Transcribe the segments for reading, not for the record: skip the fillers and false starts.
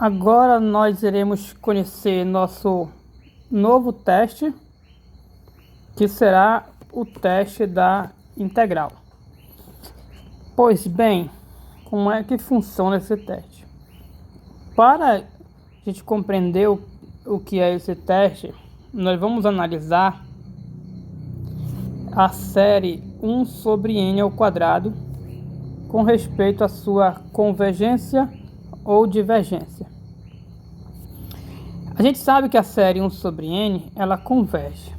Agora nós iremos conhecer nosso novo teste, que será o teste da integral. Pois bem, como é que funciona esse teste? Para a gente compreender o que é esse teste, nós vamos analisar a série 1 sobre n ao quadrado com respeito à sua convergência ou divergência. A gente sabe que a série 1 sobre n ela converge,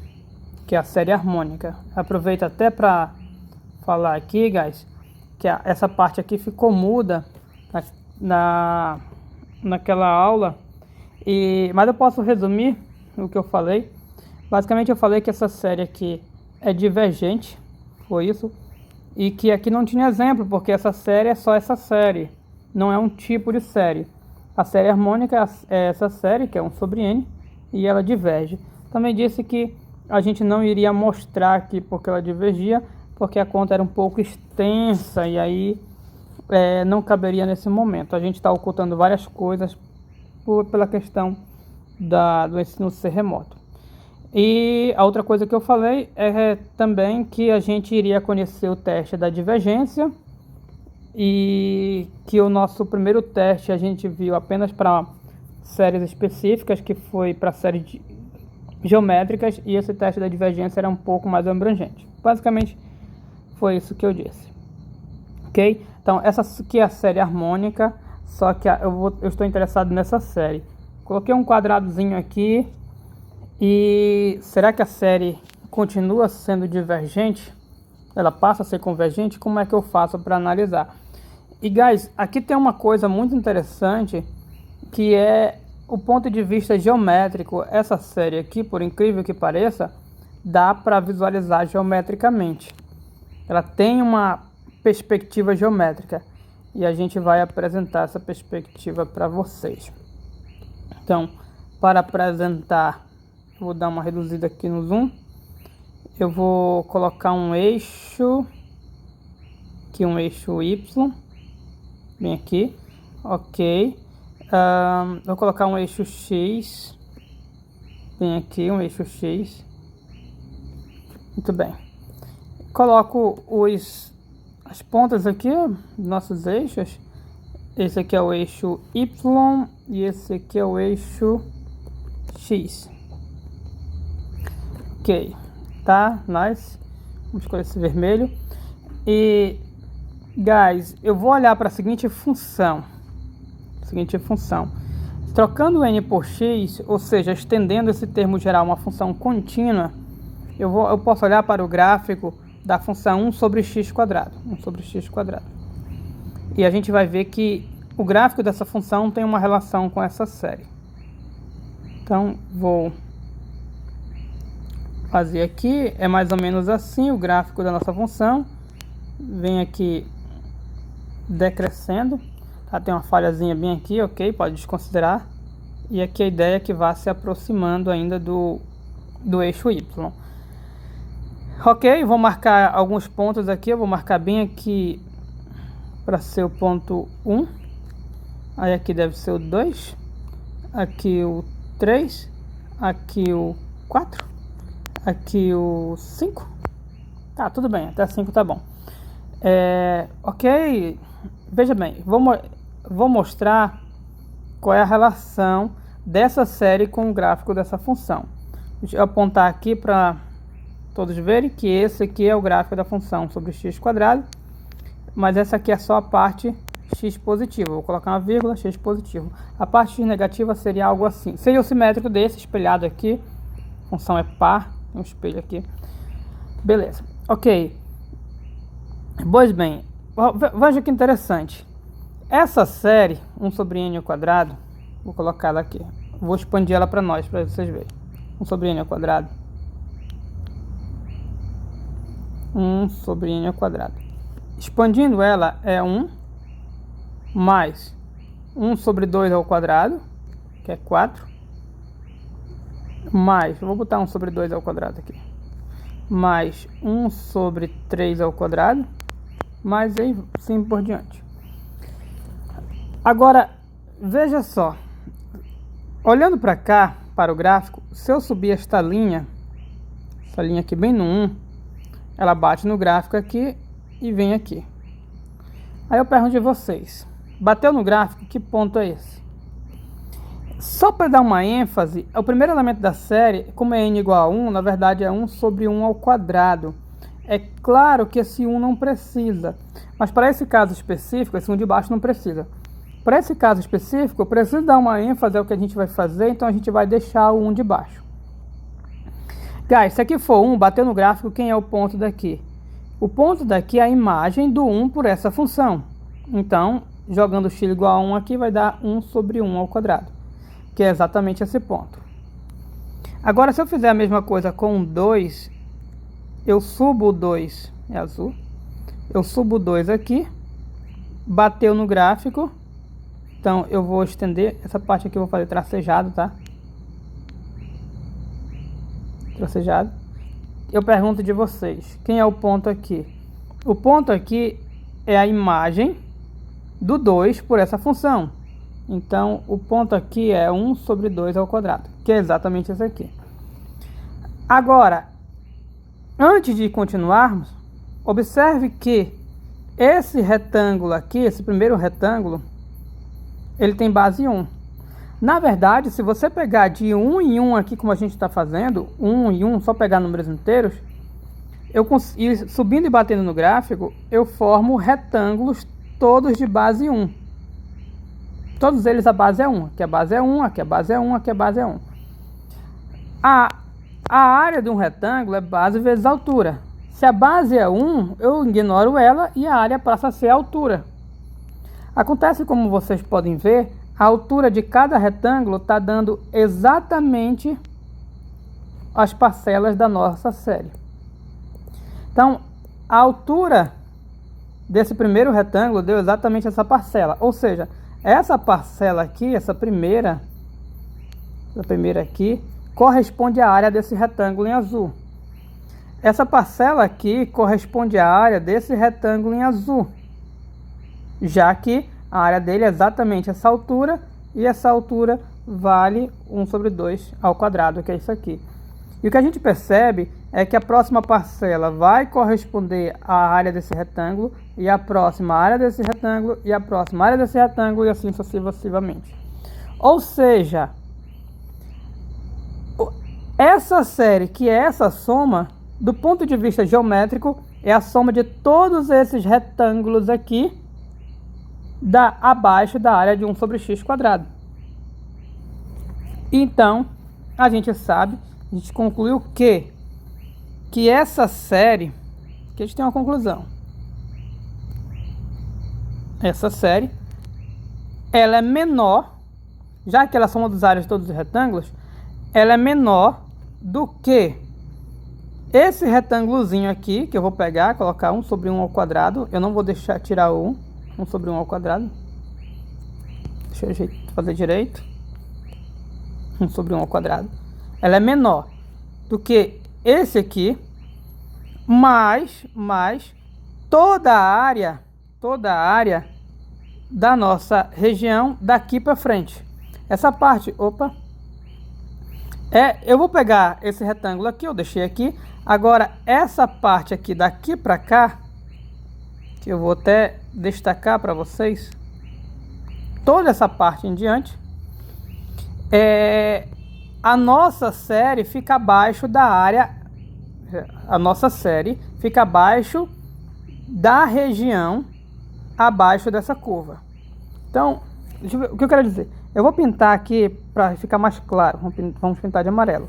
que é a série harmônica. Aproveito até para falar aqui, guys, que essa parte aqui ficou muda naquela aula, mas eu posso resumir o que eu falei. Basicamente eu falei que essa série aqui é divergente, foi isso, e que aqui não tinha exemplo, porque essa série é só essa série, não é um tipo de série. A série harmônica é essa série, que é 1 sobre n, e ela diverge. Também disse que a gente não iria mostrar aqui porque ela divergia, porque a conta era um pouco extensa e aí não caberia nesse momento. A gente está ocultando várias coisas pela questão do ensino ser remoto. E a outra coisa que eu falei é também que a gente iria conhecer o teste da divergência, e que o nosso primeiro teste a gente viu apenas para séries específicas, que foi para séries geométricas, e esse teste da divergência era um pouco mais abrangente. Basicamente foi isso que eu disse, ok? Então essa aqui é a série harmônica, só que eu estou interessado nessa série. Coloquei um quadradozinho aqui. E será que a série continua sendo divergente? Ela passa a ser convergente? Como é que eu faço para analisar? E guys, aqui tem uma coisa muito interessante, que é o ponto de vista geométrico. Essa série aqui, por incrível que pareça, dá para visualizar geometricamente. Ela tem uma perspectiva geométrica e a gente vai apresentar essa perspectiva para vocês. Então, para apresentar, vou dar uma reduzida aqui no zoom. Eu vou colocar um eixo, aqui um eixo Y, bem aqui, ok. Vou colocar um eixo X, bem aqui, um eixo X. Muito bem. Coloco as pontas aqui dos nossos eixos. Esse aqui é o eixo Y e esse aqui é o eixo X. Ok, tá, nice. Vamos escolher esse vermelho. E, guys, eu vou olhar para a seguinte função. Trocando n por x, ou seja, estendendo esse termo geral uma função contínua, eu posso olhar para o gráfico da função 1 sobre x quadrado. 1 sobre x quadrado. E a gente vai ver que o gráfico dessa função tem uma relação com essa série. Então, vou fazer aqui, é mais ou menos assim o gráfico da nossa função. Vem aqui decrescendo, tá? Tem uma falhazinha bem aqui, ok, pode desconsiderar. E aqui a ideia é que vá se aproximando ainda do eixo Y. Ok, vou marcar alguns pontos aqui, eu vou marcar bem aqui para ser o ponto 1. Aí aqui deve ser o 2, aqui o 3, aqui o 4. Aqui o 5. Tá, tudo bem, até 5 tá bom. Ok, veja bem, vou mostrar qual é a relação dessa série com o gráfico dessa função. Deixa eu apontar aqui para todos verem que esse aqui é o gráfico da função sobre x quadrado, mas essa aqui é só a parte x positiva. Vou colocar uma vírgula, x positivo. A parte x negativa seria algo assim. Seria o simétrico desse, espelhado aqui. A função é par. Um espelho aqui. Beleza. Ok. Pois bem, veja que interessante. Essa série 1 sobre n ao quadrado, vou colocar ela aqui. Vou expandir ela para nós, para vocês verem. 1 sobre n ao quadrado. 1 sobre n ao quadrado. Expandindo ela é 1 mais 1 sobre 2 ao quadrado, que é 4. Mais, vou botar 1 sobre 2 ao quadrado aqui, mais 1 sobre 3 ao quadrado, mais aí sim por diante. Agora, veja só, Olhando para cá, para o gráfico, se eu subir esta linha, essa linha aqui bem no 1, ela bate no gráfico aqui e vem aqui. Aí eu pergunto de vocês, bateu no gráfico, que ponto é esse? Só para dar uma ênfase, o primeiro elemento da série, como é n igual a 1, na verdade é 1 sobre 1 ao quadrado. É claro que esse 1 não precisa, mas para esse caso específico, esse 1 de baixo não precisa. Para esse caso específico, eu preciso dar uma ênfase ao que a gente vai fazer, então a gente vai deixar o 1 de baixo. Guys, se aqui for 1, bateu no gráfico, quem é o ponto daqui? O ponto daqui é a imagem do 1 por essa função. Então, jogando x igual a 1 aqui, vai dar 1 sobre 1 ao quadrado, que é exatamente esse ponto. Agora, se eu fizer a mesma coisa com o 2, eu subo o 2, é azul, eu subo o 2 aqui, bateu no gráfico, então eu vou estender, essa parte aqui eu vou fazer tracejado, tá? Tracejado. Eu pergunto de vocês, quem é o ponto aqui? O ponto aqui é a imagem do 2 por essa função. Então, o ponto aqui é 1 sobre 2 ao quadrado, que é exatamente esse aqui. Agora, antes de continuarmos, observe que esse retângulo aqui, esse primeiro retângulo, ele tem base 1. Na verdade, se você pegar de 1 em 1 aqui, como a gente está fazendo, 1 em 1, só pegar números inteiros, e subindo e batendo no gráfico, eu formo retângulos todos de base 1. Todos eles a base é 1. Aqui a base é 1, aqui a base é 1, aqui a base é 1. A área de um retângulo é base vezes altura. Se a base é 1, eu ignoro ela e a área passa a ser a altura. Acontece, como vocês podem ver, a altura de cada retângulo está dando exatamente as parcelas da nossa série. Então, a altura desse primeiro retângulo deu exatamente essa parcela. Ou seja, essa parcela aqui, essa primeira aqui, corresponde à área desse retângulo em azul. Essa parcela aqui corresponde à área desse retângulo em azul, já que a área dele é exatamente essa altura, e essa altura vale 1 sobre 2 ao quadrado, que é isso aqui. E o que a gente percebe é que a próxima parcela vai corresponder à área desse retângulo, e a próxima área desse retângulo, e a próxima área desse retângulo, e assim sucessivamente. Ou seja, essa série, que é essa soma, do ponto de vista geométrico, é a soma de todos esses retângulos aqui, abaixo da área de 1 sobre x quadrado. Então, a gente sabe, a gente concluiu que essa série, que a gente tem uma conclusão. Essa série, ela é menor, já que ela é a soma das áreas de todos os retângulos, ela é menor do que esse retângulozinho aqui, que eu vou pegar, colocar 1 sobre 1 ao quadrado. Eu não vou deixar tirar o 1 sobre 1 ao quadrado. Deixa eu fazer direito. 1 sobre 1 ao quadrado. Ela é menor do que esse aqui, mais toda a área da nossa região daqui para frente. Essa parte, eu vou pegar esse retângulo aqui, eu deixei aqui. Agora, essa parte aqui daqui para cá, que eu vou até destacar para vocês, toda essa parte em diante, a nossa série fica abaixo da área, a nossa série fica abaixo da região abaixo dessa curva. Então, deixa eu ver, o que eu quero dizer? Eu vou pintar aqui para ficar mais claro, vamos pintar de amarelo.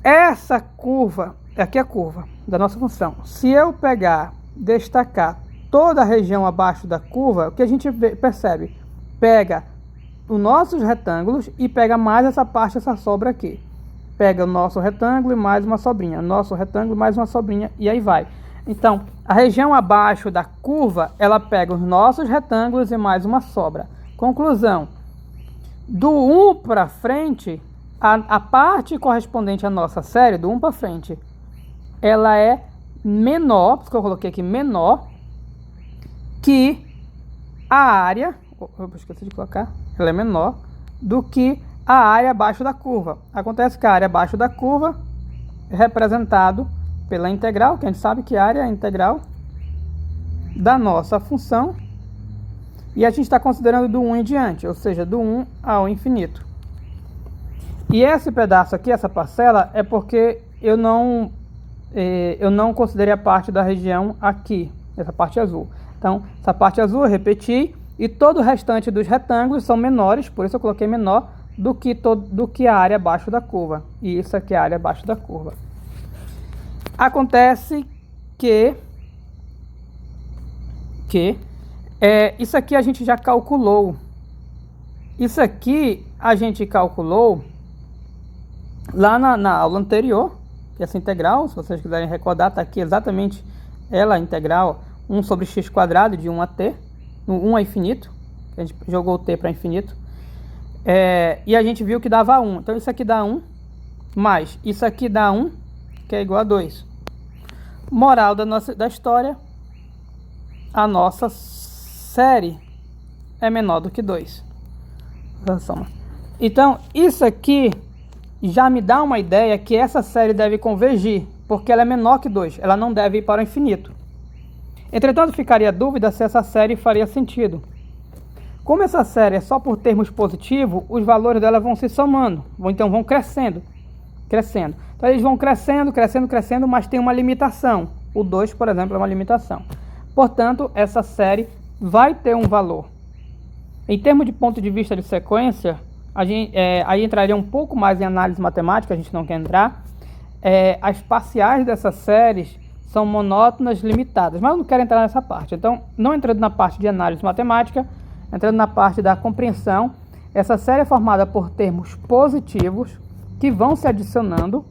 Essa curva, aqui é a curva da nossa função. Se eu pegar, destacar toda a região abaixo da curva, o que a gente percebe? Pega os nossos retângulos e pega mais essa parte, essa sobra aqui. Pega o nosso retângulo e mais uma sobrinha. Nosso retângulo e mais uma sobrinha, e aí vai. Então, a região abaixo da curva, ela pega os nossos retângulos e mais uma sobra. Conclusão. Do 1 para frente, a parte correspondente à nossa série, do 1 para frente, ela é menor, porque eu coloquei aqui menor, que a área, eu esqueci de colocar, ela é menor do que a área abaixo da curva. Acontece que a área abaixo da curva é representado pela integral, que a gente sabe que a área é a integral da nossa função, e a gente está considerando do 1 em diante, ou seja, do 1 ao infinito. E esse pedaço aqui, essa parcela, é porque eu não considerei a parte da região aqui, essa parte azul. Então, essa parte azul eu repeti, e todo o restante dos retângulos são menores, por isso eu coloquei menor do que a área abaixo da curva. E isso aqui é a área abaixo da curva. Acontece que isso aqui a gente já calculou. Isso aqui a gente calculou lá na aula anterior, que essa integral, se vocês quiserem recordar, está aqui exatamente ela, a integral 1 sobre x² de 1 a t, no 1 a infinito, a gente jogou o t para infinito, e a gente viu que dava 1. Então isso aqui dá 1, mais isso aqui dá 1, que é igual a 2. Moral da história, a nossa série é menor do que 2. Então isso aqui já me dá uma ideia que essa série deve convergir, porque ela é menor que 2, ela não deve ir para o infinito. Entretanto, ficaria dúvida se essa série faria sentido. Como essa série é só por termos positivos, os valores dela vão se somando, então vão crescendo. Então eles vão crescendo, mas tem uma limitação. O 2, por exemplo, é uma limitação. Portanto, essa série vai ter um valor. Em termos de ponto de vista de sequência, aí entraria um pouco mais em análise matemática, a gente não quer entrar. As parciais dessas séries são monótonas, limitadas, mas eu não quero entrar nessa parte. Então, não entrando na parte de análise matemática, entrando na parte da compreensão, essa série é formada por termos positivos que vão se adicionando,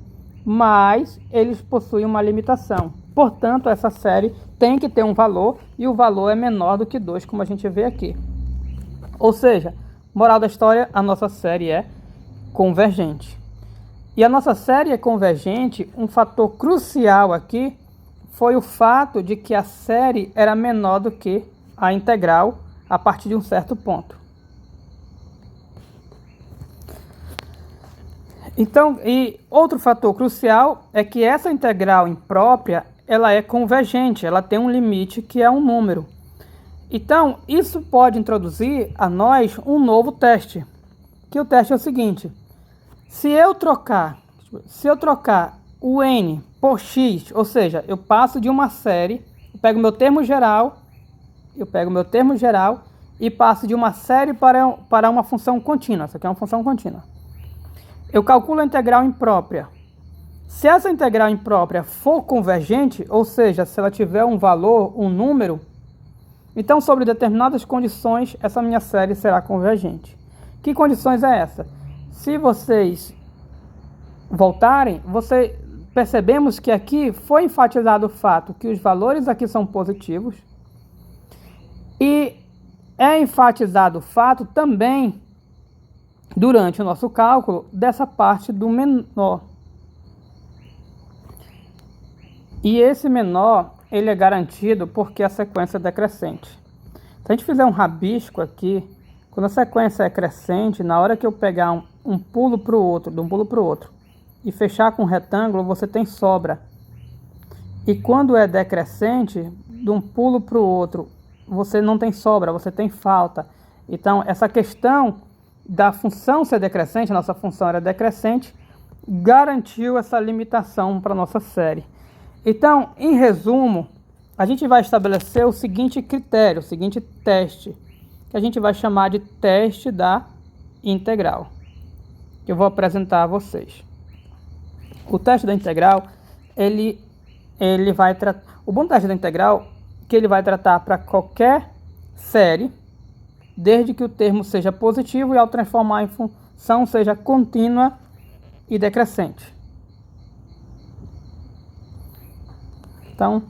mas eles possuem uma limitação. Portanto, essa série tem que ter um valor, e o valor é menor do que 2, como a gente vê aqui. Ou seja, moral da história, a nossa série é convergente. E a nossa série é convergente, um fator crucial aqui foi o fato de que a série era menor do que a integral a partir de um certo ponto. Então, e outro fator crucial é que essa integral imprópria, ela é convergente, ela tem um limite que é um número. Então, isso pode introduzir a nós um novo teste, que o teste é o seguinte: se eu trocar o n por x, ou seja, eu passo de uma série, eu pego meu termo geral e passo de uma série para uma função contínua. Essa aqui é uma função contínua. Eu calculo a integral imprópria. Se essa integral imprópria for convergente, ou seja, se ela tiver um valor, um número, então, sobre determinadas condições, essa minha série será convergente. Que condições é essa? Se vocês voltarem, percebemos que aqui foi enfatizado o fato que os valores aqui são positivos, e é enfatizado o fato também, durante o nosso cálculo, dessa parte do menor. E esse menor, ele é garantido porque a sequência é decrescente. Se a gente fizer um rabisco aqui, quando a sequência é crescente, na hora que eu pegar um pulo para o outro, de um pulo para o outro, e fechar com um retângulo, você tem sobra. E quando é decrescente, de um pulo para o outro, você não tem sobra, você tem falta. Então, essa questão da função ser decrescente, a nossa função era decrescente, garantiu essa limitação para a nossa série. Então, em resumo, a gente vai estabelecer o seguinte critério, o seguinte teste, que a gente vai chamar de teste da integral, que eu vou apresentar a vocês. O teste da integral, ele vai tratar... O bom teste da integral é que ele vai tratar para qualquer série, desde que o termo seja positivo e ao transformar em função seja contínua e decrescente. Então,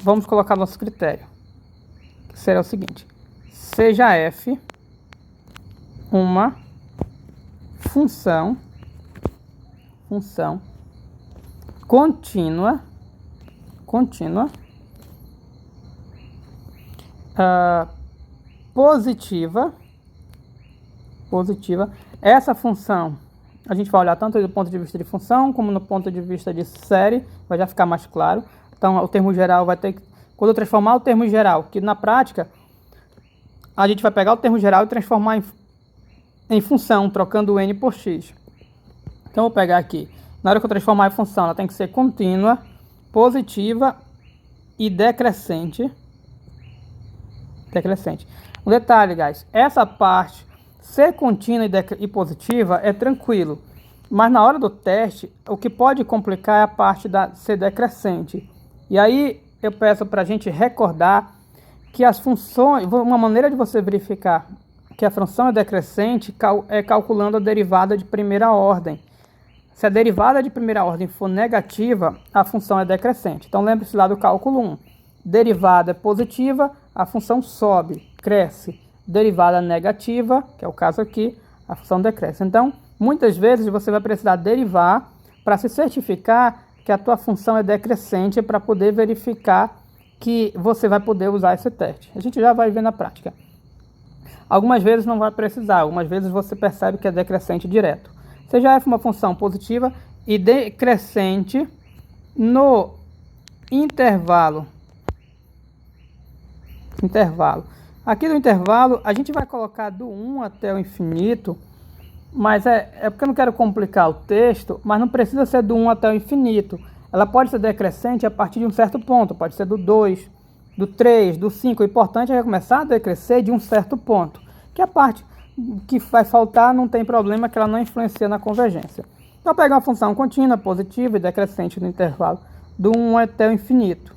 vamos colocar nosso critério, que será o seguinte: seja f uma função contínua positiva positiva. Essa função, a gente vai olhar tanto do ponto de vista de função, como no ponto de vista de série, vai já ficar mais claro. Então, o termo geral vai ter que... Quando eu transformar o termo geral, que na prática, a gente vai pegar o termo geral e transformar em função, trocando o n por x. Então, eu vou pegar aqui. Na hora que eu transformar em função, ela tem que ser contínua, positiva e decrescente. Um detalhe, guys. Essa parte, ser contínua e positiva, é tranquilo. Mas na hora do teste, o que pode complicar é a parte da ser decrescente. E aí, eu peço para a gente recordar que as funções... Uma maneira de você verificar que a função é decrescente é calculando a derivada de primeira ordem. Se a derivada de primeira ordem for negativa, a função é decrescente. Então, lembre-se lá do cálculo 1. Derivada é positiva, a função sobe, cresce. Derivada negativa, que é o caso aqui, a função decresce. Então, muitas vezes você vai precisar derivar para se certificar que a tua função é decrescente para poder verificar que você vai poder usar esse teste. A gente já vai ver na prática. Algumas vezes não vai precisar, algumas vezes você percebe que é decrescente direto. Seja f uma função positiva e decrescente no intervalo. Aqui no intervalo, a gente vai colocar do 1 até o infinito, mas é porque eu não quero complicar o texto, mas não precisa ser do 1 até o infinito. Ela pode ser decrescente a partir de um certo ponto, pode ser do 2, do 3, do 5. O importante é começar a decrescer de um certo ponto, que é a parte que vai faltar, não tem problema, que ela não influencia na convergência. Então, eu pego uma função contínua, positiva e decrescente no intervalo do 1 até o infinito.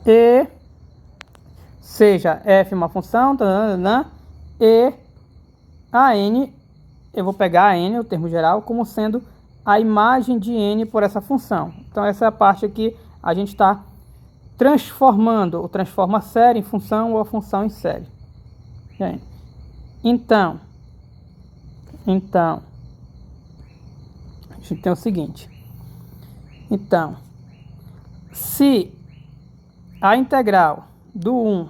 E seja f uma função, e a n, eu vou pegar a n, o termo geral, como sendo a imagem de n por essa função. Então, essa é a parte que a gente está transformando, ou transforma a série em função ou a função em série. Então, a gente tem o seguinte. Então, se a integral do 1,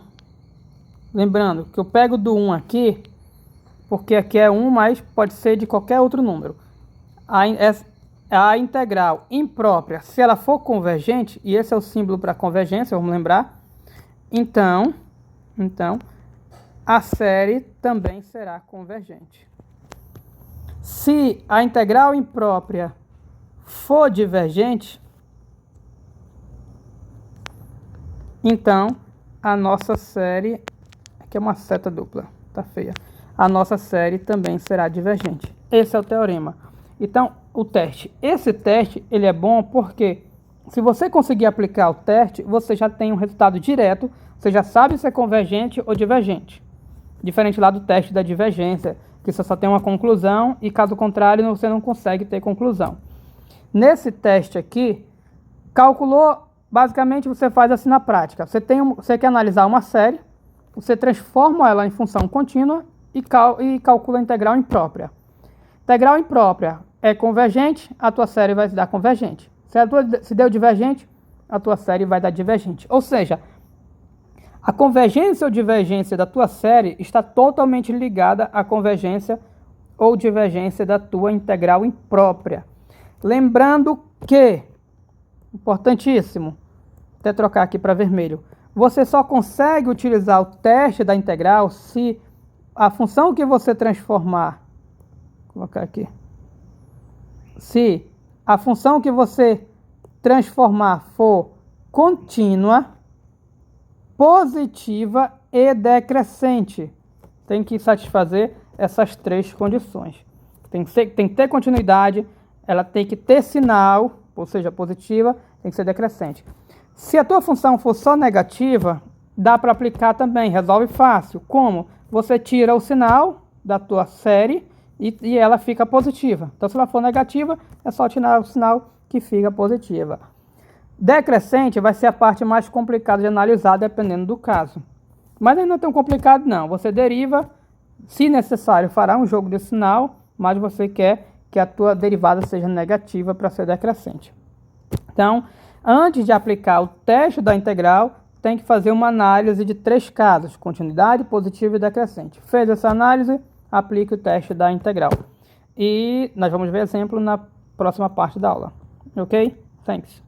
lembrando que eu pego do 1 aqui, porque aqui é 1, mas pode ser de qualquer outro número. A integral imprópria, se ela for convergente, e esse é o símbolo para convergência, vamos lembrar, então a série também será convergente. Se a integral imprópria for divergente, então a nossa série, aqui é uma seta dupla, tá feia, a nossa série também será divergente. Esse é o teorema. Então, o teste. Esse teste, ele é bom porque se você conseguir aplicar o teste, você já tem um resultado direto, você já sabe se é convergente ou divergente. Diferente lá do teste da divergência, que você só tem uma conclusão e, caso contrário, você não consegue ter conclusão. Nesse teste aqui, calculou, basicamente você faz assim na prática. Você quer analisar uma série, você transforma ela em função contínua e calcula a integral imprópria. Integral imprópria é convergente, a tua série vai dar convergente. Se deu divergente, a tua série vai dar divergente. Ou seja, a convergência ou divergência da tua série está totalmente ligada à convergência ou divergência da tua integral imprópria. Lembrando que, importantíssimo, até trocar aqui para vermelho, você só consegue utilizar o teste da integral se a função que você transformar, vou colocar aqui, se a função que você transformar for contínua, positiva e decrescente. Tem que satisfazer essas três condições. Tem que ter continuidade, ela tem que ter sinal, ou seja, positiva, tem que ser decrescente. Se a tua função for só negativa, dá para aplicar também, resolve fácil. Como? Você tira o sinal da tua série e ela fica positiva. Então, se ela for negativa, é só tirar o sinal que fica positiva. Decrescente vai ser a parte mais complicada de analisar, dependendo do caso. Mas ainda não é tão complicado, não. Você deriva, se necessário, fará um jogo de sinal, mas você quer que a tua derivada seja negativa para ser decrescente. Então, antes de aplicar o teste da integral, tem que fazer uma análise de 3 casos, continuidade, positivo e decrescente. Fez essa análise, aplique o teste da integral. E nós vamos ver exemplo na próxima parte da aula. Ok? Thanks.